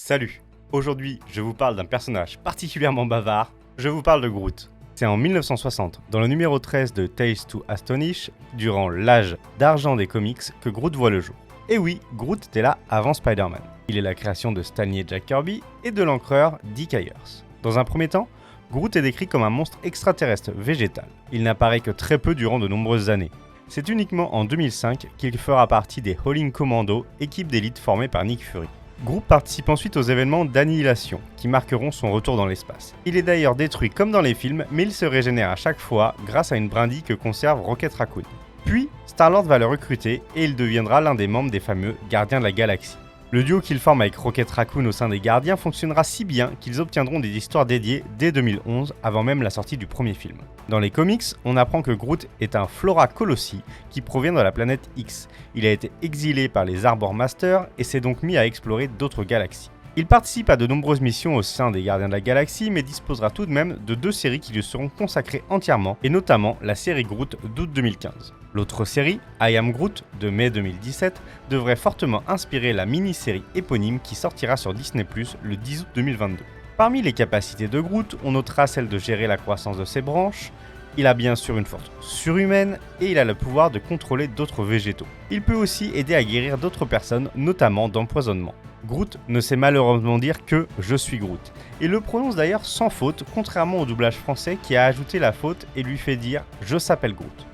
Salut. Aujourd'hui, je vous parle d'un personnage particulièrement bavard, je vous parle de Groot. C'est en 1960, dans le numéro 13 de Tales to Astonish, durant l'âge d'argent des comics, que Groot voit le jour. Et oui, Groot était là avant Spider-Man. Il est la création de Stan Lee et Jack Kirby et de l'encreur Dick Ayers. Dans un premier temps, Groot est décrit comme un monstre extraterrestre végétal. Il n'apparaît que très peu durant de nombreuses années. C'est uniquement en 2005 qu'il fera partie des Howling Commandos, équipe d'élite formée par Nick Fury. Groot participe ensuite aux événements d'Annihilation, qui marqueront son retour dans l'espace. Il est d'ailleurs détruit comme dans les films, mais il se régénère à chaque fois grâce à une brindille que conserve Rocket Raccoon. Puis, Star-Lord va le recruter et il deviendra l'un des membres des fameux Gardiens de la Galaxie. Le duo qu'il forme avec Rocket Raccoon au sein des Gardiens fonctionnera si bien qu'ils obtiendront des histoires dédiées dès 2011, avant même la sortie du premier film. Dans les comics, on apprend que Groot est un Flora Colossi qui provient de la planète X. Il a été exilé par les Arbor Masters et s'est donc mis à explorer d'autres galaxies. Il participe à de nombreuses missions au sein des Gardiens de la Galaxie, mais disposera tout de même de 2 séries qui lui seront consacrées entièrement, et notamment la série Groot d'août 2015. L'autre série, I Am Groot, de mai 2017, devrait fortement inspirer la mini-série éponyme qui sortira sur Disney+, le 10 août 2022. Parmi les capacités de Groot, on notera celle de gérer la croissance de ses branches. Il a bien sûr une force surhumaine et il a le pouvoir de contrôler d'autres végétaux. Il peut aussi aider à guérir d'autres personnes, notamment d'empoisonnement. Groot ne sait malheureusement dire que « je suis Groot ». Il le prononce d'ailleurs sans faute, contrairement au doublage français qui a ajouté la faute et lui fait dire « je s'appelle Groot ».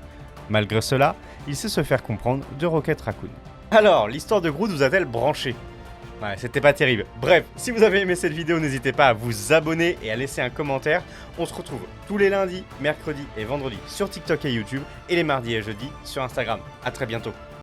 Malgré cela, il sait se faire comprendre de Rocket Raccoon. Alors, l'histoire de Groot vous a-t-elle branché ? Ouais, c'était pas terrible. Bref, si vous avez aimé cette vidéo, n'hésitez pas à vous abonner et à laisser un commentaire. On se retrouve tous les lundis, mercredis et vendredis sur TikTok et YouTube, et les mardis et jeudis sur Instagram. A très bientôt.